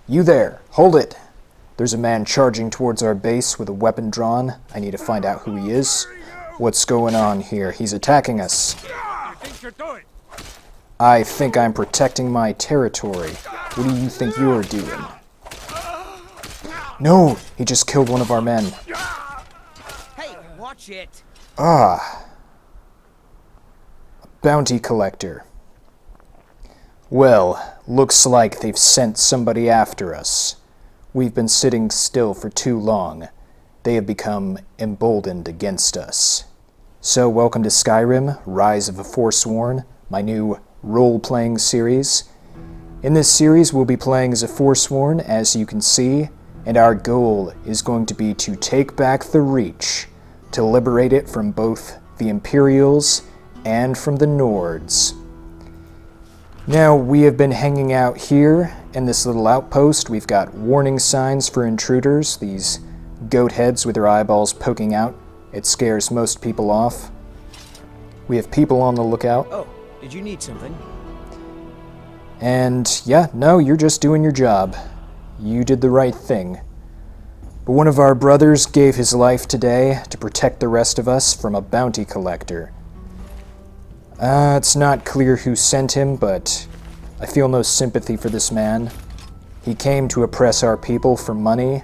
You there! Hold it! There's a man charging towards our base with a weapon drawn. I need to find out who he is. What's going on here? He's attacking us. I think I'm protecting my territory. What do you think you're doing? No! He just killed one of our men. Hey, watch it! Ah. A bounty collector. Well, looks like they've sent somebody after us. We've been sitting still for too long. They have become emboldened against us. So welcome to Skyrim, Rise of the Forsworn, my new role-playing series. In this series we'll be playing as a Forsworn, as you can see, and our goal is going to be to take back the Reach, to liberate it from both the Imperials and from the Nords. Now, we have been hanging out here in this little outpost. We've got warning signs for intruders, these goat heads with their eyeballs poking out. It scares most people off. We have people on the lookout. Oh, did you need something? And yeah, no, you're just doing your job. You did the right thing. But one of our brothers gave his life today to protect the rest of us from a bounty collector. It's not clear who sent him, but I feel no sympathy for this man. He came to oppress our people for money.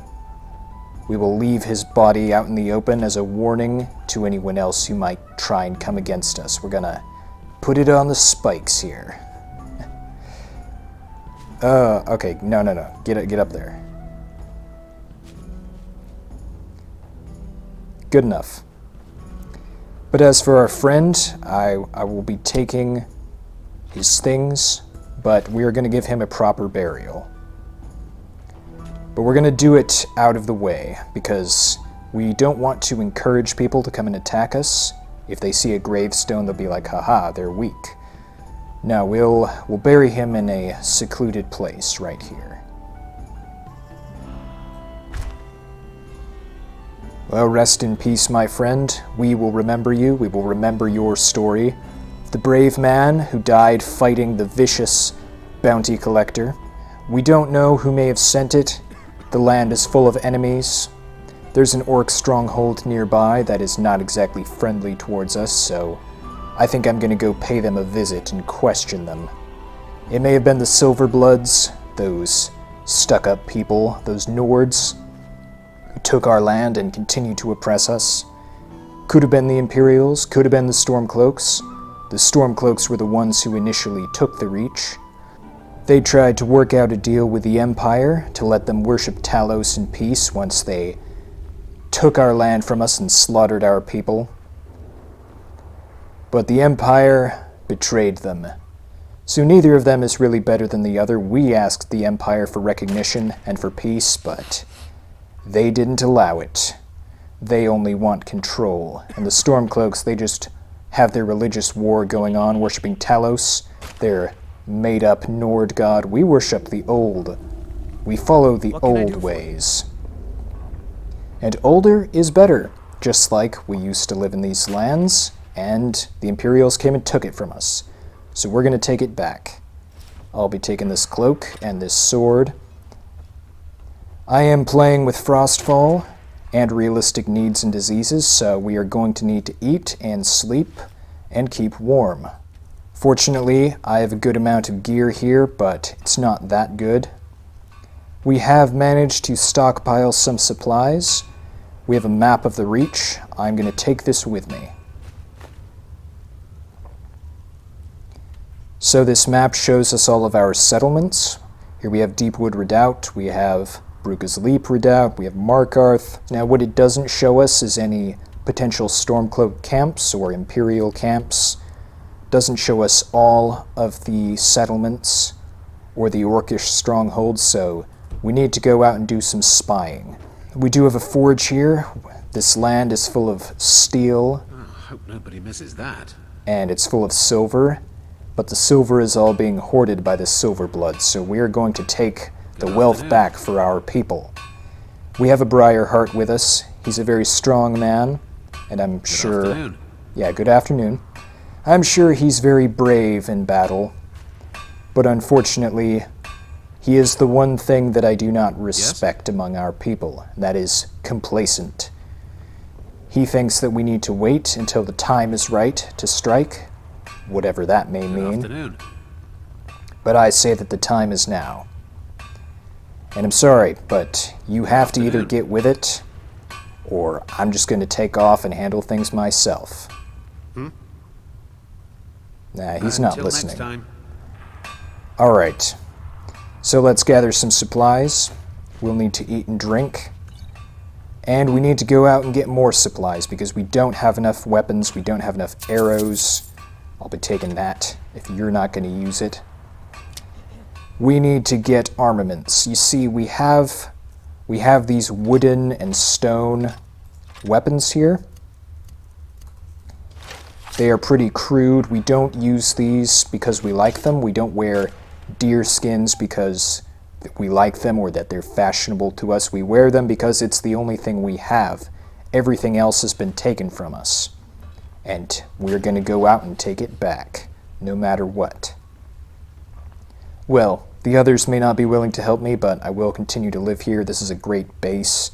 We will leave his body out in the open as a warning to anyone else who might try and come against us. We're gonna put it on the spikes here. Okay, no. Get up there. Good enough. But as for our friend, I will be taking his things, but we are going to give him a proper burial. But we're going to do it out of the way, because we don't want to encourage people to come and attack us. If they see a gravestone, they'll be like, haha, they're weak. No, we'll bury him in a secluded place right here. Well, rest in peace, my friend. We will remember you. We will remember your story. The brave man who died fighting the vicious bounty collector. We don't know who may have sent it. The land is full of enemies. There's an orc stronghold nearby that is not exactly friendly towards us, so I think I'm going to go pay them a visit and question them. It may have been the Silverbloods, those stuck-up people, those Nords, who took our land and continue to oppress us. Could have been the Imperials, could have been the Stormcloaks. The Stormcloaks were the ones who initially took the Reach. They tried to work out a deal with the Empire to let them worship Talos in peace once they took our land from us and slaughtered our people. But the Empire betrayed them. So neither of them is really better than the other. We asked the Empire for recognition and for peace, but they didn't allow it. They only want control. And the Stormcloaks, they just have their religious war going on, worshipping Talos, their made-up Nord god. We worship the old. We follow the old ways. And older is better, just like we used to live in these lands, and the Imperials came and took it from us. So we're going to take it back. I'll be taking this cloak and this sword. I am playing with Frostfall and realistic needs and diseases, so we are going to need to eat and sleep and keep warm. Fortunately, I have a good amount of gear here, but it's not that good. We have managed to stockpile some supplies. We have a map of the Reach. I'm going to take this with me. So this map shows us all of our settlements. Here we have Deepwood Redoubt, we have Bruca's Leap Redoubt, we have Markarth. Now what it doesn't show us is any potential Stormcloak camps or Imperial camps. Doesn't show us all of the settlements or the Orcish strongholds, so we need to go out and do some spying. We do have a forge here. This land is full of steel. Oh, hope nobody misses that. And it's full of silver, but the silver is all being hoarded by the Silverbloods, so we are going to take the wealth back for our people. We have a Briarheart with us. He's a very strong man, and I'm sure... Afternoon. Yeah, good afternoon. I'm sure he's very brave in battle, but unfortunately, He is the one thing that I do not respect among our people, and that is complacent. He thinks that we need to wait until the time is right to strike, whatever that may mean. Afternoon. But I say that the time is now. And I'm sorry, but you have to either get with it, or I'm just going to take off and handle things myself. Nah, he's not Until listening. next time. Alright, so let's gather some supplies. We'll need to eat and drink. And we need to go out and get more supplies because we don't have enough weapons, we don't have enough arrows. I'll be taking that if you're not going to use it. We need to get armaments. You see, we have these wooden and stone weapons here. They are pretty crude. We don't use these because we like them. We don't wear deer skins because we like them or that they're fashionable to us. We wear them because it's the only thing we have. Everything else has been taken from us. And we're going to go out and take it back, no matter what. Well, the others may not be willing to help me, but I will continue to live here. This is a great base,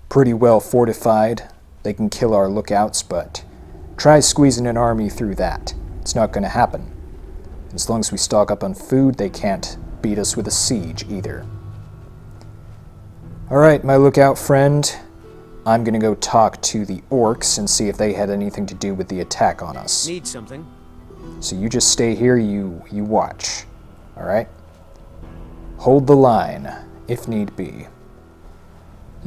pretty well fortified. They can kill our lookouts, but try squeezing an army through that. It's not going to happen. As long as we stock up on food, they can't beat us with a siege either. Alright, my lookout friend. I'm going to go talk to the orcs and see if they had anything to do with the attack on us. Need something? So you just stay here, you watch. Alright? Hold the line, if need be.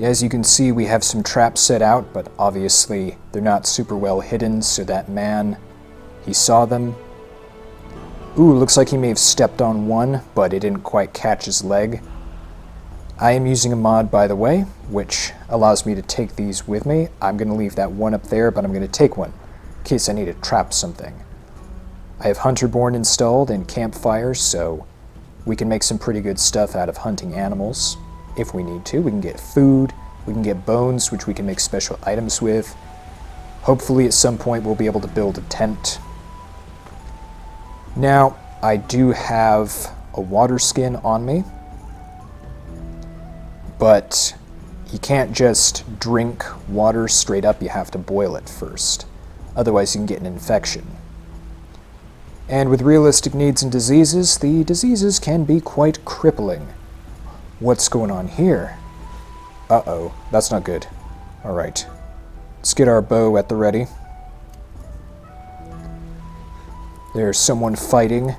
As you can see, we have some traps set out, but obviously they're not super well hidden, so that man, he saw them. Ooh, looks like he may have stepped on one, but it didn't quite catch his leg. I am using a mod, by the way, which allows me to take these with me. I'm going to leave that one up there, but I'm going to take one, in case I need to trap something. I have Hunterborn installed and Campfires, so we can make some pretty good stuff out of hunting animals, if we need to. We can get food, we can get bones, which we can make special items with. Hopefully at some point we'll be able to build a tent. Now, I do have a water skin on me, but you can't just drink water straight up, you have to boil it first. Otherwise you can get an infection. And with realistic needs and diseases, the diseases can be quite crippling. What's going on here? Uh-oh, that's not good. Alright, let's get our bow at the ready. There's someone fighting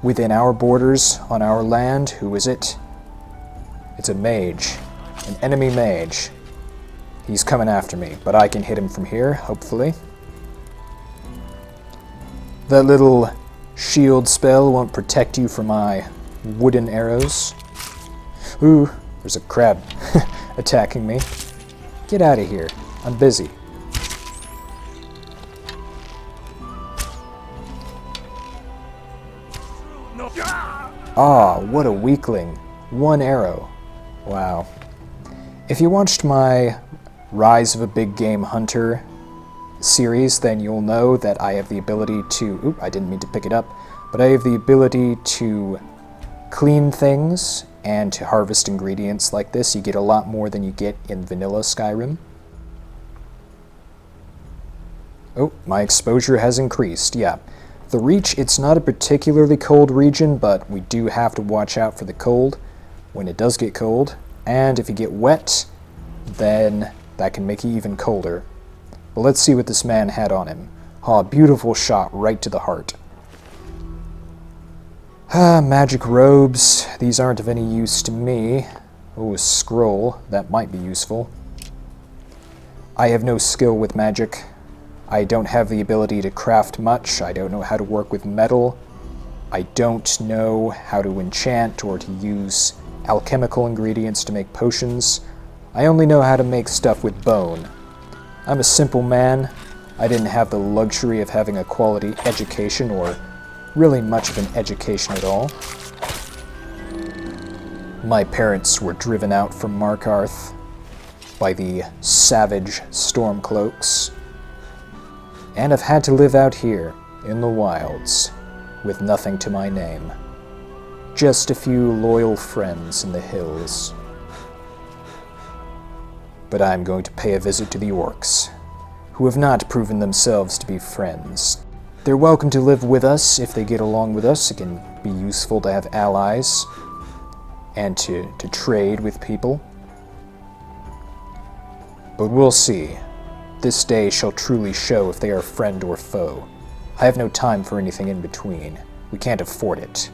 within our borders on our land. Who is it? It's a mage, an enemy mage. He's coming after me, but I can hit him from here, hopefully. That little shield spell won't protect you from my wooden arrows. Ooh, there's a crab attacking me. Get out of here. I'm busy. Ah, what a weakling. One arrow. Wow. If you watched my Rise of a Big Game Hunter series, then you'll know that I have the ability to... Oop, I didn't mean to pick it up. But I have the ability to clean things and to harvest ingredients like this. You get a lot more than you get in vanilla Skyrim. Oh, my exposure has increased, yeah. The Reach, it's not a particularly cold region, but we do have to watch out for the cold when it does get cold. And if you get wet, then that can make you even colder. But let's see what this man had on him. Ah, beautiful shot right to the heart. Ah, magic robes. These aren't of any use to me. Oh, a scroll. That might be useful. I have no skill with magic. I don't have the ability to craft much. I don't know how to work with metal. I don't know how to enchant or to use alchemical ingredients to make potions. I only know how to make stuff with bone. I'm a simple man. I didn't have the luxury of having a quality education or really much of an education at all. My parents were driven out from Markarth by the savage Stormcloaks, and have had to live out here in the wilds with nothing to my name. Just a few loyal friends in the hills. But I'm going to pay a visit to the orcs, who have not proven themselves to be friends. They're welcome to live with us if they get along with us. It can be useful to have allies and to trade with people. But we'll see. This day shall truly show if they are friend or foe. I have no time for anything in between. We can't afford it.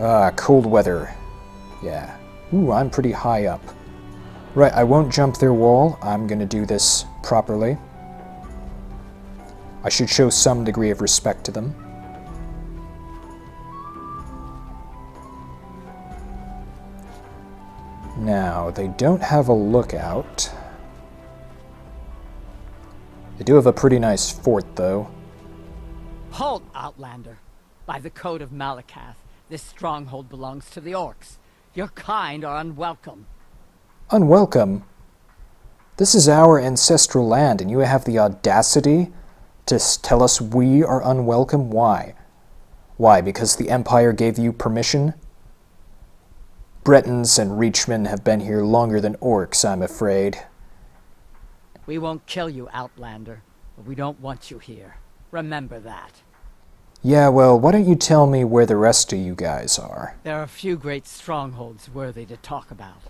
Ah, cold weather. Yeah. Ooh, I'm pretty high up. Right, I won't jump their wall. I'm gonna do this properly. I should show some degree of respect to them. Now, they don't have a lookout. They do have a pretty nice fort, though. Halt, Outlander. By the code of Malakath, this stronghold belongs to the orcs. Your kind are unwelcome. Unwelcome? This is our ancestral land, and you have the audacity to tell us we are unwelcome? Why? Why, because the Empire gave you permission? Bretons and Reachmen have been here longer than orcs, I'm afraid. We won't kill you, Outlander, but we don't want you here. Remember that. Yeah, well, why don't you tell me where the rest of you guys are? There are a few great strongholds worthy to talk about.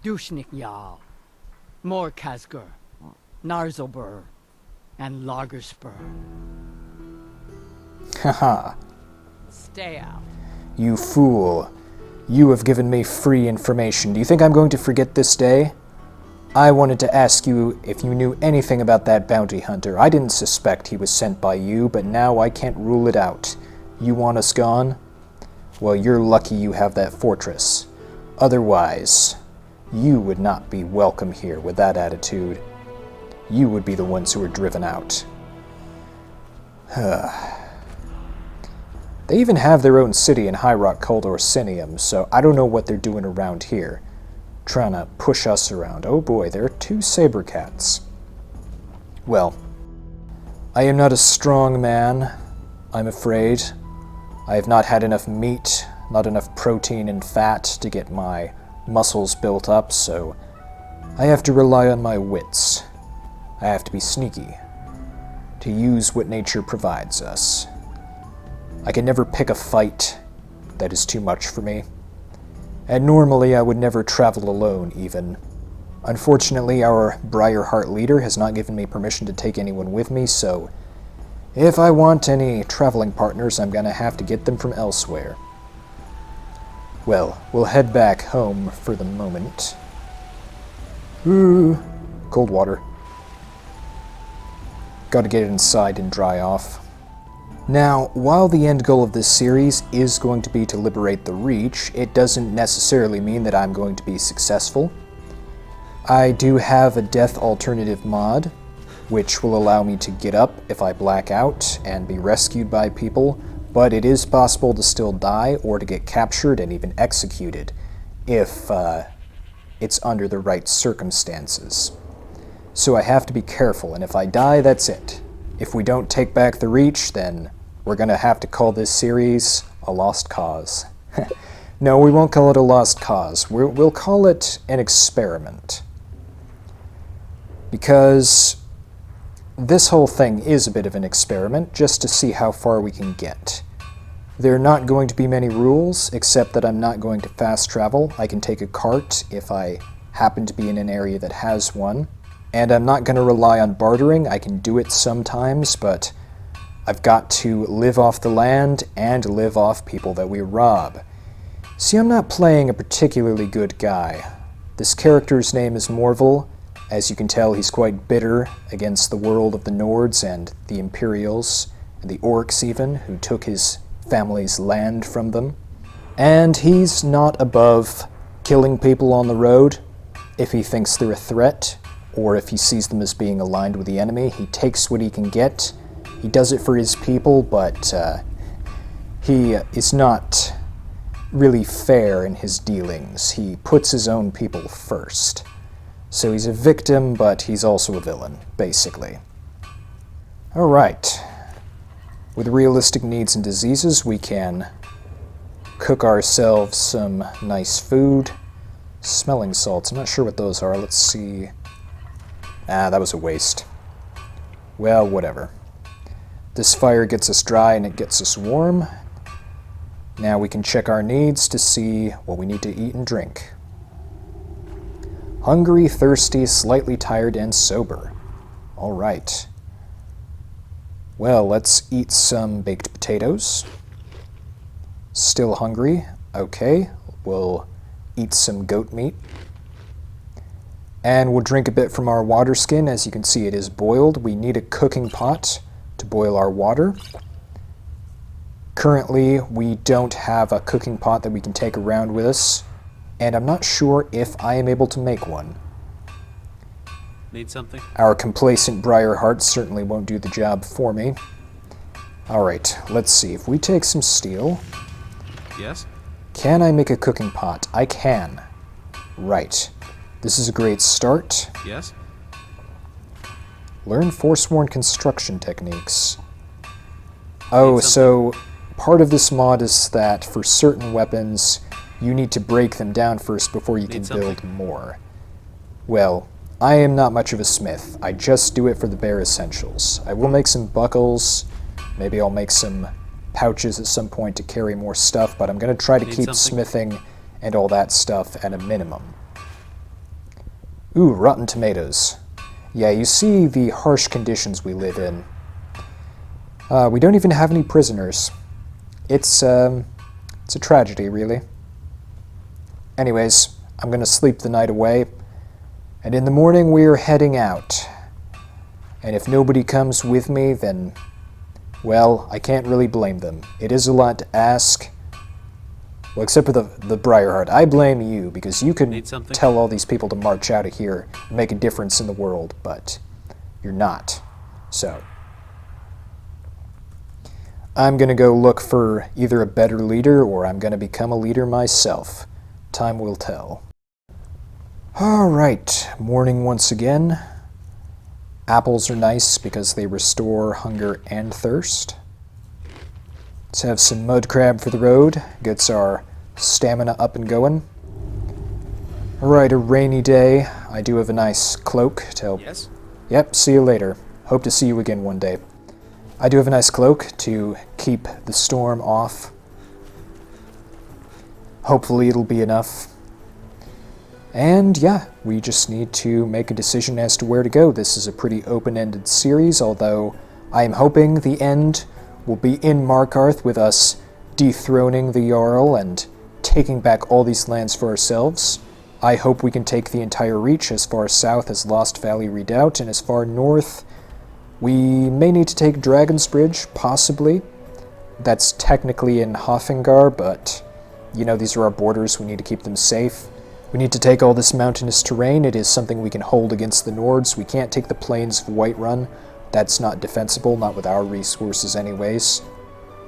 Dushnik Jarl, Morkazgur, Narzobur, and Lagerspur. Haha. Stay out. You fool. You have given me free information. Do you think I'm going to forget this day? I wanted to ask you if you knew anything about that bounty hunter. I didn't suspect he was sent by you, but now I can't rule it out. You want us gone? Well, you're lucky you have that fortress. Otherwise, you would not be welcome here with that attitude. You would be the ones who were driven out. They even have their own city in High Rock called Orsinium, so I don't know what they're doing around here. Trying to push us around. Oh boy, there are 2 saber cats. Well, I am not a strong man, I'm afraid. I have not had enough meat, not enough protein and fat to get my muscles built up, so I have to rely on my wits. I have to be sneaky, to use what nature provides us. I can never pick a fight. That is too much for me. And normally I would never travel alone, even. Unfortunately, our Briarheart leader has not given me permission to take anyone with me, so if I want any traveling partners, I'm gonna have to get them from elsewhere. Well, we'll head back home for the moment. Ooh, cold water. Gotta get it inside and dry off. Now, while the end goal of this series is going to be to liberate the Reach, it doesn't necessarily mean that I'm going to be successful. I do have a death alternative mod, which will allow me to get up if I black out and be rescued by people, but it is possible to still die or to get captured and even executed if it's under the right circumstances. So I have to be careful, and if I die, that's it. If we don't take back the Reach, then we're going to have to call this series a lost cause. No, we won't call it a lost cause. We'll call it an experiment. Because this whole thing is a bit of an experiment, just to see how far we can get. There are not going to be many rules, except that I'm not going to fast travel. I can take a cart if I happen to be in an area that has one. And I'm not going to rely on bartering. I can do it sometimes, but I've got to live off the land and live off people that we rob. See, I'm not playing a particularly good guy. This character's name is Morval. As you can tell, he's quite bitter against the world of the Nords and the Imperials, and the Orcs even, who took his family's land from them. And he's not above killing people on the road if he thinks they're a threat, or if he sees them as being aligned with the enemy. He takes what he can get. He does it for his people, but he is not really fair in his dealings. He puts his own people first. So he's a victim, but he's also a villain, basically. Alright. With realistic needs and diseases, we can cook ourselves some nice food. Smelling salts, I'm not sure what those are. Let's see. Ah, that was a waste. Well, whatever. This fire gets us dry and it gets us warm. Now we can check our needs to see what we need to eat and drink. Hungry, thirsty, slightly tired, and sober. All right. Well, let's eat some baked potatoes. Still hungry? Okay, we'll eat some goat meat. And we'll drink a bit from our water skin. As you can see, it is boiled. We need a cooking pot to boil our water. Currently, we don't have a cooking pot that we can take around with us, and I'm not sure if I am able to make one. Need something? Our complacent Briarheart certainly won't do the job for me. Alright, let's see. If we take some steel... Yes? Can I make a cooking pot? I can. Right. This is a great start. Yes? Learn Forsworn construction techniques. Oh, so part of this mod is that for certain weapons, you need to break them down first before you can build more. Well, I am not much of a smith. I just do it for the bare essentials. I will make some buckles. Maybe I'll make some pouches at some point to carry more stuff, but I'm going to try to keep smithing and all that stuff at a minimum. Ooh, rotten tomatoes. Yeah, you see the harsh conditions we live in. We don't even have any prisoners. It's a tragedy, really. Anyways, I'm going to sleep the night away, and in the morning we are heading out. And if nobody comes with me, then, well, I can't really blame them. It is a lot to ask. Well, except for the Briarheart. I blame you, because you can tell all these people to march out of here and make a difference in the world, but you're not. So, I'm going to go look for either a better leader, or I'm going to become a leader myself. Time will tell. Alright, morning once again. Apples are nice because they restore hunger and thirst. Let's have some mud crab for the road. Gets our stamina up and going. Alright, a rainy day. I do have a nice cloak to help. Yes? Yep, see you later. Hope to see you again one day. I do have a nice cloak to keep the storm off. Hopefully it'll be enough. And yeah, we just need to make a decision as to where to go. This is a pretty open-ended series, although I am hoping the end will be in Markarth with us dethroning the Jarl and taking back all these lands for ourselves. I hope we can take the entire Reach as far south as Lost Valley Redoubt, and as far north, we may need to take Dragon's Bridge, possibly. That's technically in Hofengar, but, you know, these are our borders, we need to keep them safe. We need to take all this mountainous terrain. It is something we can hold against the Nords. We can't take the plains of Whiterun. That's not defensible, not with our resources anyways.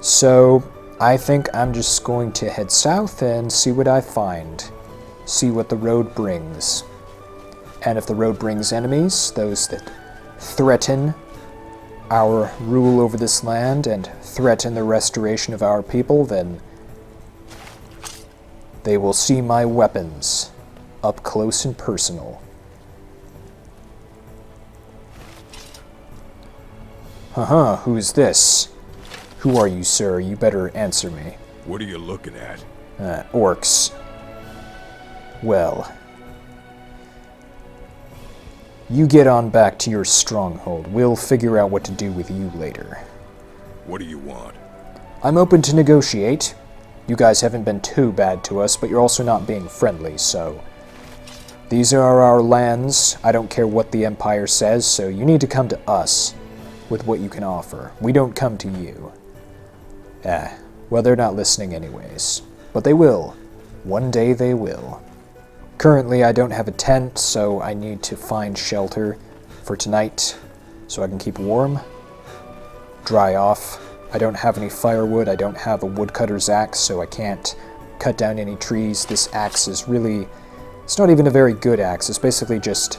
So, I think I'm just going to head south and see what I find. See what the road brings. And if the road brings enemies, those that threaten our rule over this land and threaten the restoration of our people, then they will see my weapons up close and personal. Haha, who's this? Who are you, sir? You better answer me. What are you looking at? Orcs. Well, you get on back to your stronghold. We'll figure out what to do with you later. What do you want? I'm open to negotiate. You guys haven't been too bad to us, but you're also not being friendly, so... These are our lands. I don't care what the Empire says, so you need to come to us with what you can offer. We don't come to you. Well, they're not listening anyways. But they will. One day they will. Currently, I don't have a tent, so I need to find shelter for tonight so I can keep warm, dry off. I don't have any firewood. I don't have a woodcutter's axe, so I can't cut down any trees. This axe is really... It's not even a very good axe. It's basically just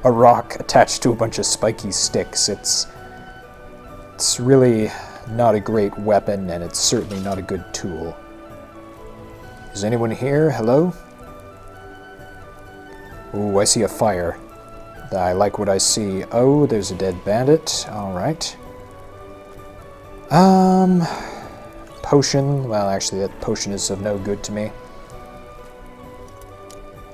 a rock attached to a bunch of spiky sticks. It's really not a great weapon, and it's certainly not a good tool. Is anyone here? Hello? Ooh, I see a fire. I like what I see. Oh, there's a dead bandit. Alright. Potion. Well, actually, that potion is of no good to me.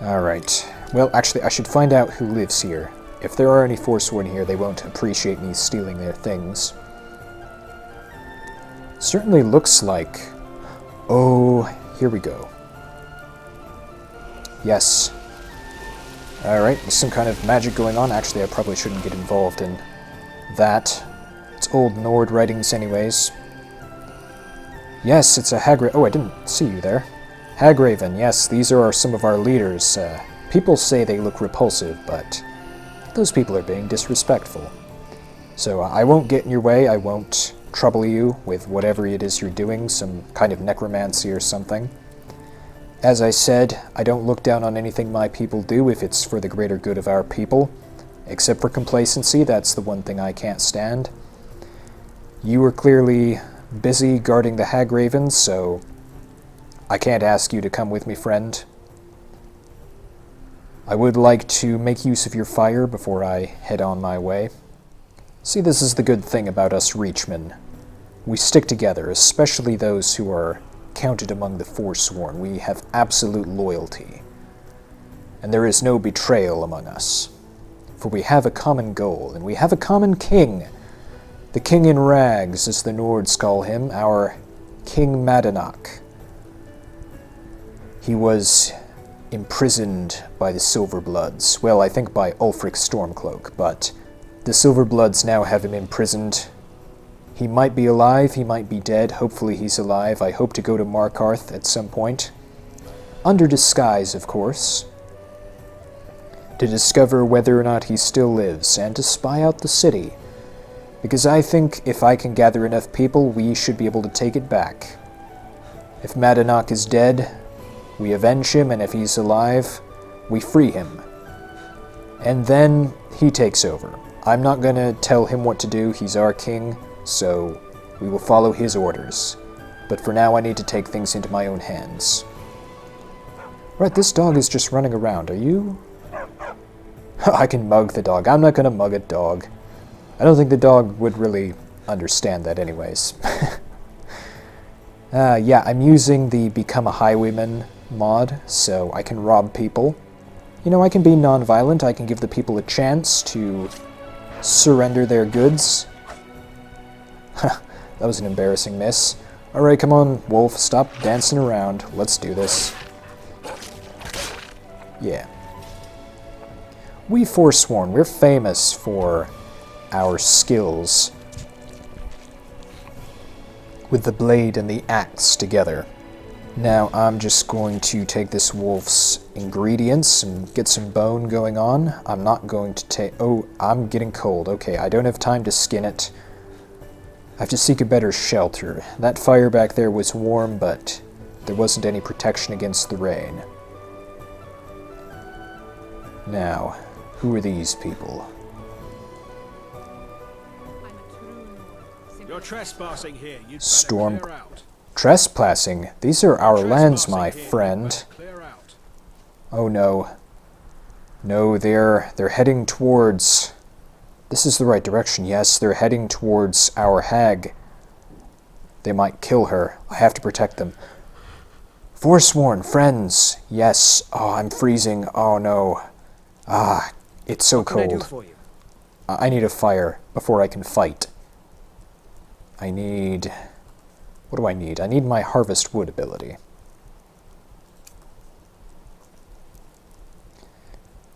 Alright. Well, actually, I should find out who lives here. If there are any Forsworn here, they won't appreciate me stealing their things. Certainly looks like... Oh, here we go. Yes. Alright, there's some kind of magic going on. Actually, I probably shouldn't get involved in that. It's old Nord writings anyways. Yes, it's a Hagraven. Oh, I didn't see you there. Hagraven, yes, these are some of our leaders. People say they look repulsive, but those people are being disrespectful. So I won't get in your way. I won't trouble you with whatever it is you're doing, some kind of necromancy or something. As I said, I don't look down on anything my people do if it's for the greater good of our people. Except for complacency, that's the one thing I can't stand. You were clearly busy guarding the Hagravens, so I can't ask you to come with me, friend. I would like to make use of your fire before I head on my way. See, this is the good thing about us Reachmen. We stick together, especially those who are counted among the Forsworn. We have absolute loyalty, and there is no betrayal among us. For we have a common goal, and we have a common king. The King in Rags, as the Nords call him, our King Madanach. He was imprisoned by the Silverbloods. Well, I think by Ulfric Stormcloak, but the Silverbloods now have him imprisoned. He might be alive, he might be dead. Hopefully he's alive. I hope to go to Markarth at some point. Under disguise, of course. To discover whether or not he still lives, and to spy out the city. Because I think if I can gather enough people, we should be able to take it back. If Madanach is dead, we avenge him, and if he's alive, we free him. And then he takes over. I'm not gonna tell him what to do, he's our king, so we will follow his orders. But for now I need to take things into my own hands. Right, this dog is just running around. Are you... I can mug the dog. I'm not gonna mug a dog. I don't think the dog would really understand that anyways. Yeah, I'm using the Become a Highwayman mod, so I can rob people. You know, I can be non-violent. I can give the people a chance to surrender their goods. That was an embarrassing miss. Alright, come on, Wolf, stop dancing around. Let's do this. Yeah. We Forsworn, we're famous for our skills with the blade and the axe together. Now I'm just going to take this wolf's ingredients and get some bone going on. I'm not going to take... Oh, I'm getting cold. Okay, I don't have time to skin it. I have to seek a better shelter. That fire back there was warm, but there wasn't any protection against the rain. Now, who are these people? You're trespassing here. You'd better Storm... clear out. Trespassing? These are our lands, my friend. Clear out. Oh no. No, they're heading towards... This is the right direction, yes. They're heading towards our hag. They might kill her. I have to protect them. Forsworn, friends. Yes. Oh, I'm freezing. Oh no. Ah, it's so What can I do cold. for you? I need a fire before I can fight. I need... What do I need? I need my harvest wood ability.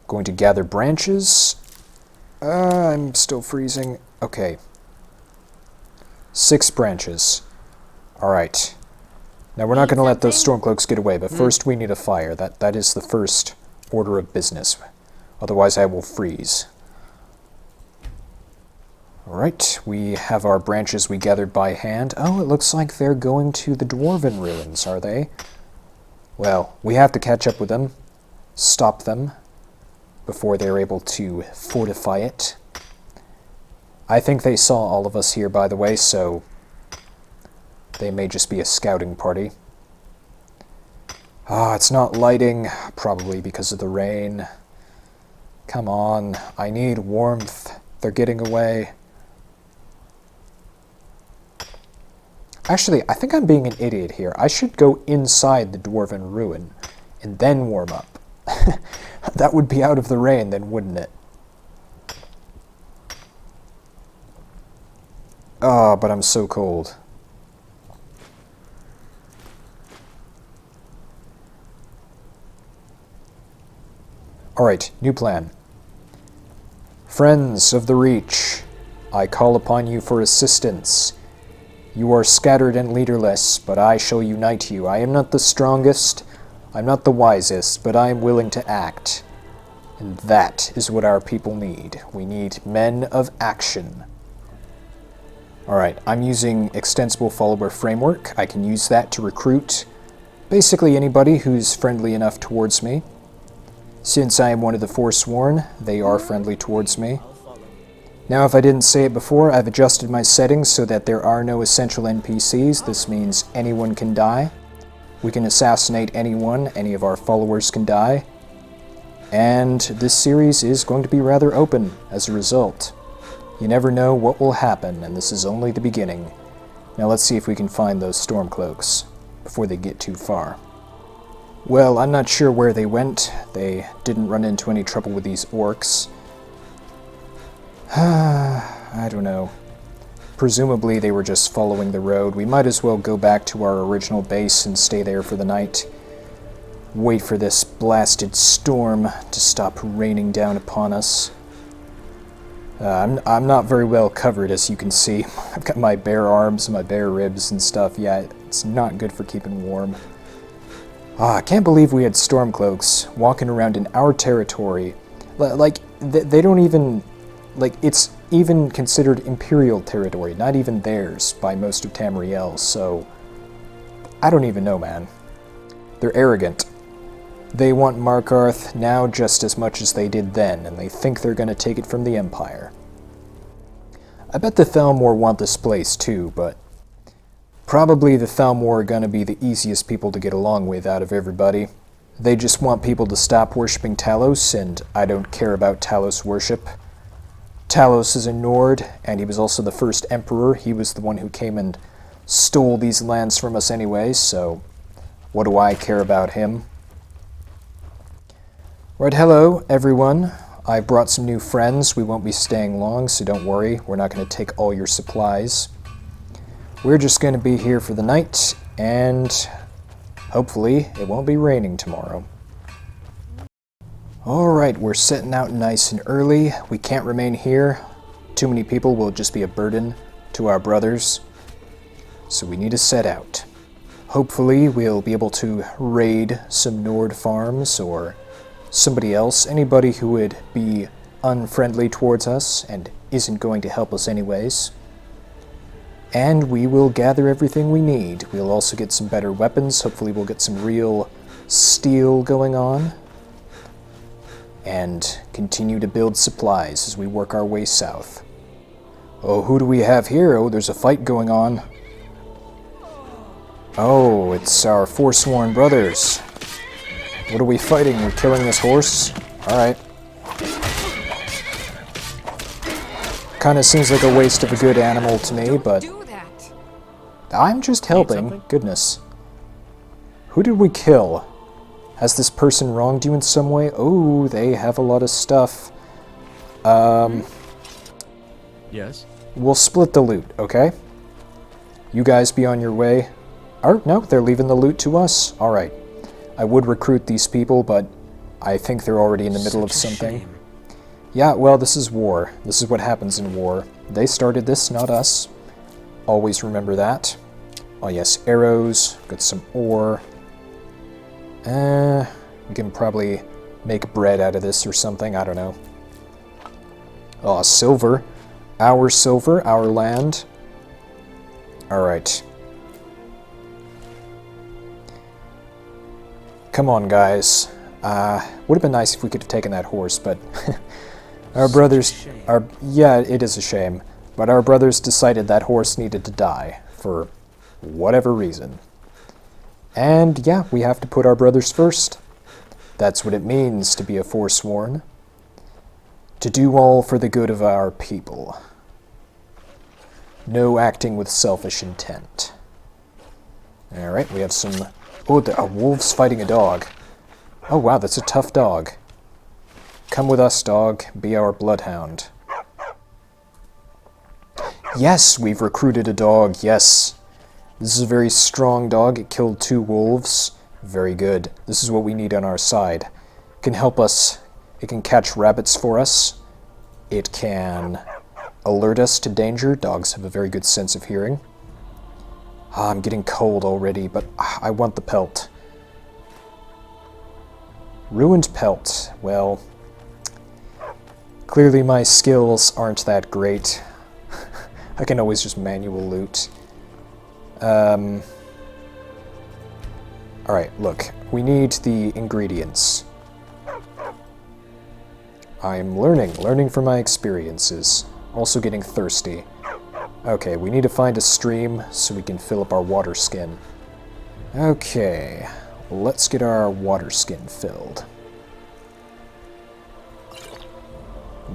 Going to gather branches. I'm still freezing. Okay. 6 branches. Alright. Now we're not going to let those Stormcloaks get away, but first we need a fire. That is the first order of business. Otherwise I will freeze. Alright, we have our branches we gathered by hand. Oh, it looks like they're going to the Dwarven ruins, are they? Well, we have to catch up with them. Stop them before they're able to fortify it. I think they saw all of us here, by the way, so They may just be a scouting party. Ah, it's not lighting, probably because of the rain. Come on, I need warmth. They're getting away. Actually, I think I'm being an idiot here. I should go inside the Dwarven Ruin and then warm up. That would be out of the rain then, wouldn't it? Oh, but I'm so cold. Alright, new plan. Friends of the Reach, I call upon you for assistance. You are scattered and leaderless, but I shall unite you. I am not the strongest, I'm not the wisest, but I am willing to act. And that is what our people need. We need men of action. Alright, I'm using Extensible Follower Framework. I can use that to recruit basically anybody who's friendly enough towards me. Since I am one of the Forsworn, they are friendly towards me. Now, if I didn't say it before, I've adjusted my settings so that there are no essential NPCs. This means anyone can die. We can assassinate anyone, any of our followers can die. And this series is going to be rather open as a result. You never know what will happen, and this is only the beginning. Now let's see if we can find those Stormcloaks before they get too far. Well, I'm not sure where they went. They didn't run into any trouble with these orcs. I don't know. Presumably they were just following the road. We might as well go back to our original base and stay there for the night. Wait for this blasted storm to stop raining down upon us. I'm not very well covered, as you can see. I've got my bare arms, my bare ribs and stuff. Yeah, it's not good for keeping warm. I can't believe we had Stormcloaks walking around in our territory. Like, they don't even... Like, it's even considered Imperial territory, not even theirs by most of Tamriel, so... I don't even know, man. They're arrogant. They want Markarth now just as much as they did then, and they think they're going to take it from the Empire. I bet the Thalmor want this place too, but... Probably the Thalmor are going to be the easiest people to get along with out of everybody. They just want people to stop worshipping Talos, and I don't care about Talos worship. Talos is a Nord, and he was also the first Emperor. He was the one who came and stole these lands from us anyway, so what do I care about him? Right, hello, everyone. I brought some new friends. We won't be staying long, so don't worry. We're not going to take all your supplies. We're just going to be here for the night, and hopefully it won't be raining tomorrow. Alright, we're setting out nice and early. We can't remain here. Too many people will just be a burden to our brothers. So we need to set out. Hopefully we'll be able to raid some Nord farms or somebody else, anybody who would be unfriendly towards us and isn't going to help us anyways. And we will gather everything we need. We'll also get some better weapons. Hopefully we'll get some real steel going on. And continue to build supplies as we work our way south. Oh, who do we have here? Oh, there's a fight going on. Oh, it's our Forsworn brothers. What are we fighting? We're killing this horse? Alright. Kinda seems like a waste of a good animal to me, but... I'm just helping. Goodness. Who did we kill? Has this person wronged you in some way? Oh, they have a lot of stuff. Yes? We'll split the loot, okay? You guys be on your way. Oh, no, they're leaving the loot to us? Alright. I would recruit these people, but I think they're already in the middle of something. Shame. Yeah, well, this is war. This is what happens in war. They started this, not us. Always remember that. Oh yes, arrows. Got some ore. We can probably make bread out of this or something, I don't know. Oh, silver. Our land. Alright. Come on, guys. Would have been nice if we could have taken that horse, but... our brothers... Yeah, it is a shame. But our brothers decided that horse needed to die for whatever reason. And yeah, we have to put our brothers first. That's what it means to be a Forsworn. To do all for the good of our people. No acting with selfish intent. Alright, we have some... Oh, a wolf's fighting a dog. Oh wow, that's a tough dog. Come with us, dog. Be our bloodhound. Yes, we've recruited a dog, yes. This is a very strong dog. It killed 2 wolves. Very good. This is what we need on our side. It can help us. It can catch rabbits for us. It can alert us to danger. Dogs have a very good sense of hearing. I'm getting cold already, but I want the pelt. Ruined pelt. Well, clearly my skills aren't that great. I can always just manual loot. Alright, look. We need the ingredients. I'm learning from my experiences. Also getting thirsty. Okay, we need to find a stream so we can fill up our water skin. Okay, let's get our water skin filled.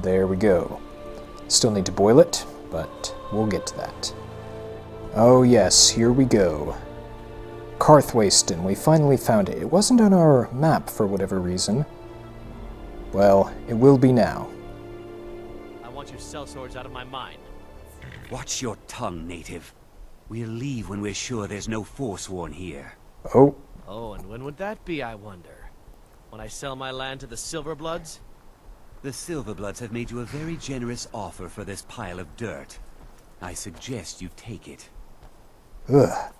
There we go. Still need to boil it, but we'll get to that. Oh yes, here we go. Carthwayston, we finally found it. It wasn't on our map for whatever reason. Well, it will be now. I want your sellswords out of my mind. Watch your tongue, native. We'll leave when we're sure there's no Forsworn here. Oh, Oh, and when would that be, I wonder? When I sell my land to the Silverbloods? The Silverbloods have made you a very generous offer for this pile of dirt. I suggest you take it. ugh.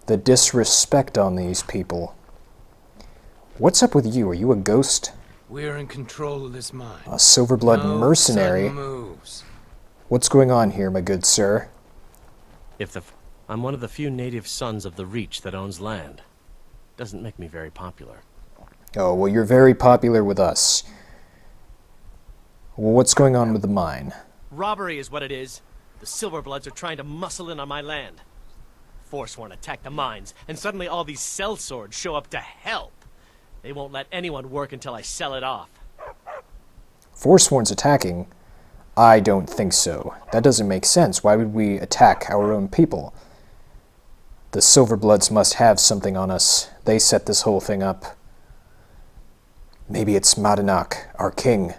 The disrespect on these people. What's up with you? Are you a ghost? We're in control of this mine. A Silverblood No mercenary? sudden moves. What's going on here, my good sir? I'm one of the few native sons of the Reach that owns land. Doesn't make me very popular. Oh, well, you're very popular with us. Well, what's going on with the mine? Robbery is what it is. The Silverbloods are trying to muscle in on my land. Forsworn attacked the mines, and suddenly all these sellswords show up to help. They won't let anyone work until I sell it off. Forsworn's attacking? I don't think so. That doesn't make sense. Why would we attack our own people? The Silverbloods must have something on us. They set this whole thing up. Maybe it's Madanak, our king.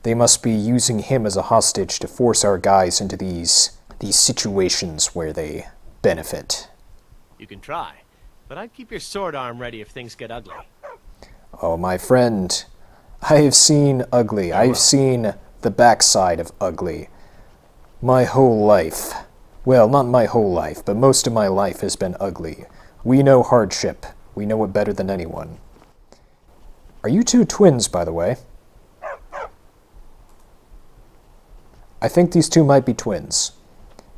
They must be using him as a hostage to force our guys into these situations where they benefit. You can try, but I'd keep your sword arm ready if things get ugly. Oh, my friend, I have seen ugly. I've seen the backside of ugly. My whole life. Well, not my whole life, but most of my life has been ugly. We know hardship. We know it better than anyone. Are you 2 twins, by the way? I think these 2 might be twins.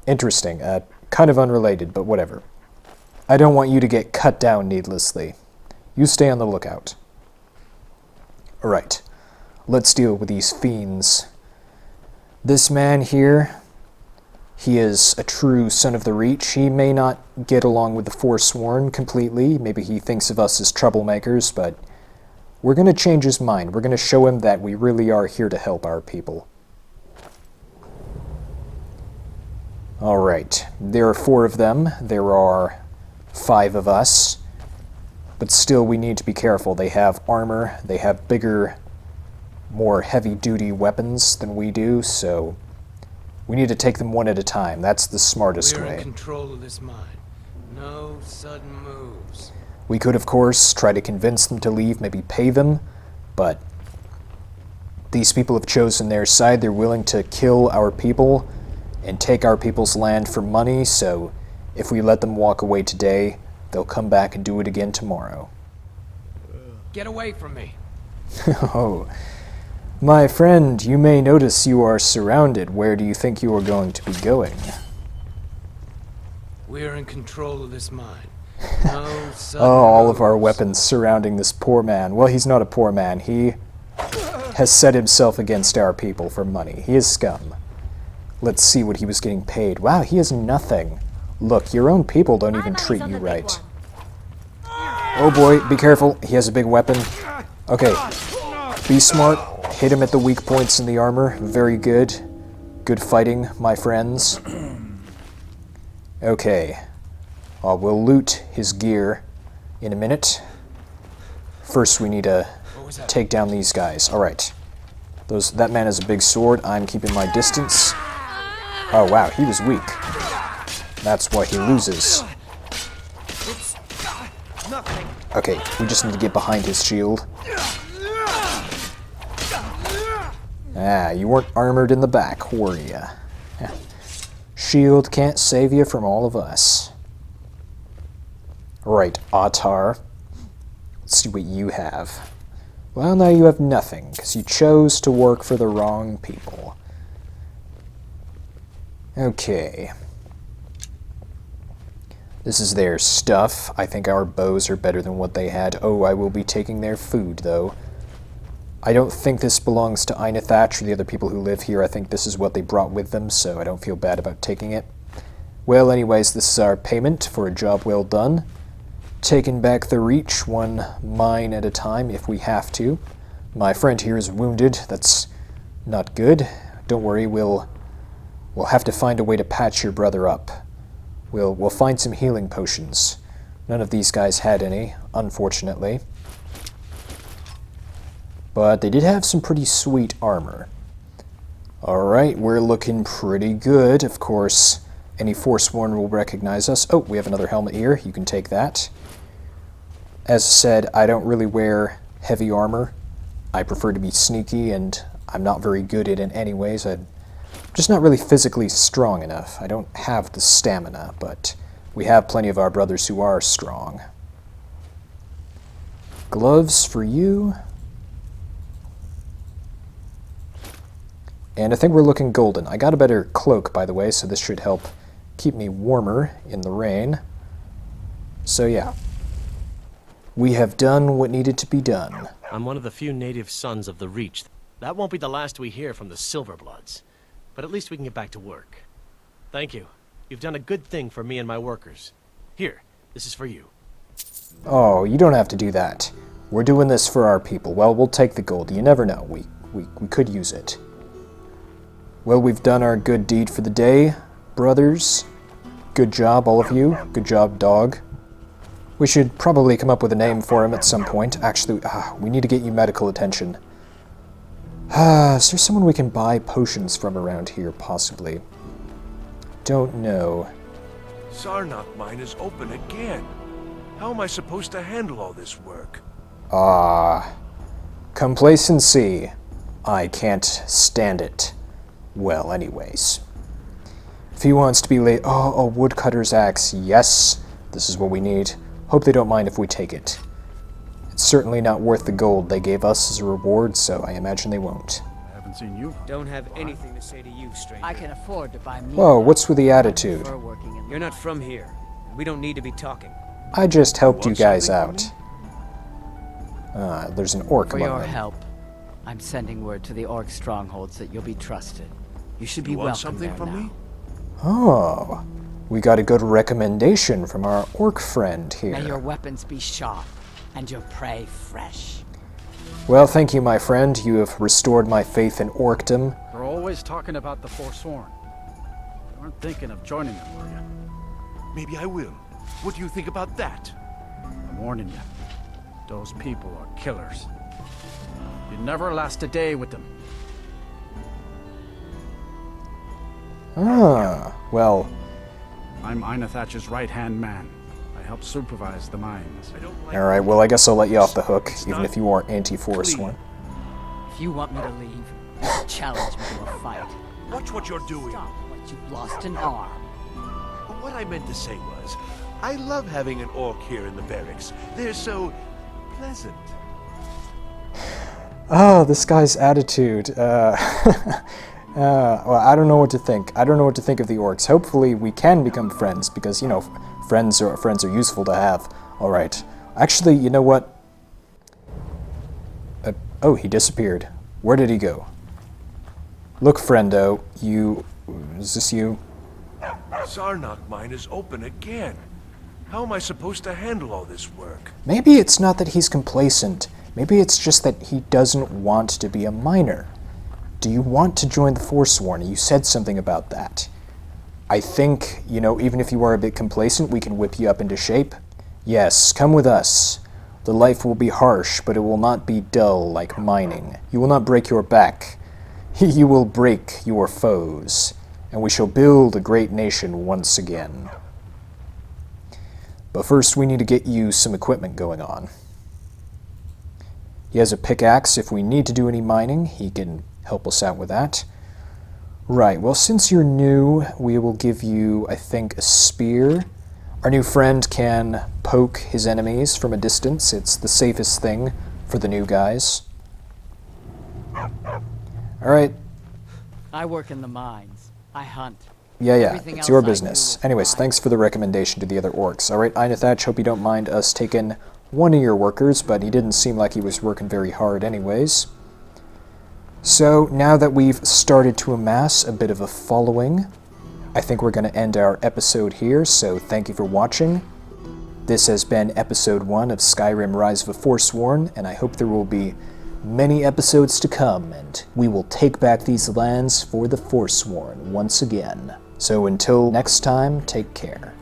Interesting. Kind of unrelated, but whatever. I don't want you to get cut down needlessly. You stay on the lookout. Alright. Let's deal with these fiends. This man here, he is a true son of the Reach. He may not get along with the Forsworn completely. Maybe he thinks of us as troublemakers, but we're going to change his mind. We're going to show him that we really are here to help our people. Alright, there are 4 of them. There are 5 of us. But still, we need to be careful. They have armor. They have bigger, more heavy-duty weapons than we do, so we need to take them one at a time. That's the smartest We're way. in control of this mine. No sudden moves. We could, of course, try to convince them to leave, maybe pay them, but these people have chosen their side. They're willing to kill our people and take our people's land for money, so if we let them walk away today, they'll come back and do it again tomorrow. Get away from me. Oh, my friend, you may notice you are surrounded. Where do you think you are going to be going? We're in control of this mine. No sudden Oh, all of our moves. weapons surrounding this poor man. Well, he's not a poor man. He has set himself against our people for money. He is scum. Let's see what he was getting paid. Wow, he has nothing. Look, your own people don't even treat you right. Oh boy, be careful. He has a big weapon. Okay, be smart. Hit him at the weak points in the armor. Very good. Good fighting, my friends. Okay. We'll loot his gear in a minute. First, we need to take down these guys. Alright. That man has a big sword. I'm keeping my distance. Oh, wow, he was weak. That's why he loses. Okay, we just need to get behind his shield. Ah, you weren't armored in the back, were ya? Shield can't save you from all of us. Right, Ottar. Let's see what you have. Well, now you have nothing, because you chose to work for the wrong people. Okay. This is their stuff. I think our bows are better than what they had. Oh, I will be taking their food, though. I don't think this belongs to Einethach or the other people who live here. I think this is what they brought with them, so I don't feel bad about taking it. Well, anyways, this is our payment for a job well done. Taking back the Reach, one mine at a time if we have to. My friend here is wounded. That's not good. Don't worry, we'll have to find a way to patch your brother up. We'll find some healing potions. None of these guys had any, unfortunately. But they did have some pretty sweet armor. Alright, we're looking pretty good. Of course, any Forsworn will recognize us. Oh, we have another helmet here. You can take that. As said, I don't really wear heavy armor. I prefer to be sneaky, and I'm not very good at it anyways. I'm just not really physically strong enough. I don't have the stamina, but we have plenty of our brothers who are strong. Gloves for you. And I think we're looking golden. I got a better cloak, by the way, so this should help keep me warmer in the rain. So yeah. We have done what needed to be done. I'm one of the few native sons of the Reach. That won't be the last we hear from the Silverbloods. But at least we can get back to work. Thank you. You've done a good thing for me and my workers. Here, this is for you. Oh, you don't have to do that. We're doing this for our people. Well, we'll take the gold. You never know. We could use it. Well, we've done our good deed for the day, brothers. Good job, all of you. Good job, dog. We should probably come up with a name for him at some point. Actually, we need to get you medical attention. Is there someone we can buy potions from around here, possibly? Don't know. Sarnak mine is open again. How am I supposed to handle all this work? Complacency. I can't stand it. Well, anyways. If he wants to be late... Oh, a woodcutter's axe. Yes, this is what we need. Hope they don't mind if we take it. It's certainly not worth the gold they gave us as a reward, so I imagine they won't. I haven't seen you. Don't have anything to say to you, stranger. I can afford to buy meat. Whoa, what's with the attitude? for working in the You're not from here. We don't need to be talking. I just helped you Want guys something out. There's an orc For among your them. help, I'm sending word to the orc strongholds that you'll be trusted. You should be You want welcome something there from now. me? Oh, we got a good recommendation from our orc friend May your here. weapons be sharp and your prey fresh. Well, thank you, my friend. You have restored my faith in orcdom. They're always talking about the Forsworn. You weren't thinking of joining them, were you? Maybe I will. What do you think about that? I'm warning you. Those people are killers. You'd never last a day with them. Well, I'm Einethach's right-hand man. I help supervise the mines. I don't like alright, well, I guess I'll let you off the hook, It's even not if you are anti-Forsworn. If you want me to leave, you challenge me to a fight. Watch what you're doing. Stop what you've lost an arm. What I meant to say was, I love having an orc here in the barracks. They're so pleasant. Oh, this guy's attitude. Well, I don't know what to think. I don't know what to think of the orcs. Hopefully we can become friends, because, you know, friends are useful to have. Alright. Actually, you know what? Oh, he disappeared. Where did he go? Look, friendo, is this you? Zarnok mine is open again. How am I supposed to handle all this work? Maybe it's not that he's complacent. Maybe it's just that he doesn't want to be a miner. Do you want to join the Forsworn? You said something about that. I think, even if you are a bit complacent, we can whip you up into shape. Yes, come with us. The life will be harsh, but it will not be dull like mining. You will not break your back. You will break your foes, and we shall build a great nation once again. But first we need to get you some equipment going on. He has a pickaxe. If we need to do any mining, he can help us out with that. Right, well, since you're new, we will give you, I think, a spear. Our new friend can poke his enemies from a distance. It's the safest thing for the new guys. Alright. I work in the mines. I hunt. Yeah, Everything it's your else I do business. is Anyways, fine. thanks for the recommendation to the other orcs. Alright, Einethach, hope you don't mind us taking one of your workers, but he didn't seem like he was working very hard anyways. So, now that we've started to amass a bit of a following, I think we're going to end our episode here, so thank you for watching. This has been episode 1 of Skyrim Rise of the Forsworn, and I hope there will be many episodes to come, and we will take back these lands for the Forsworn once again. So until next time, take care.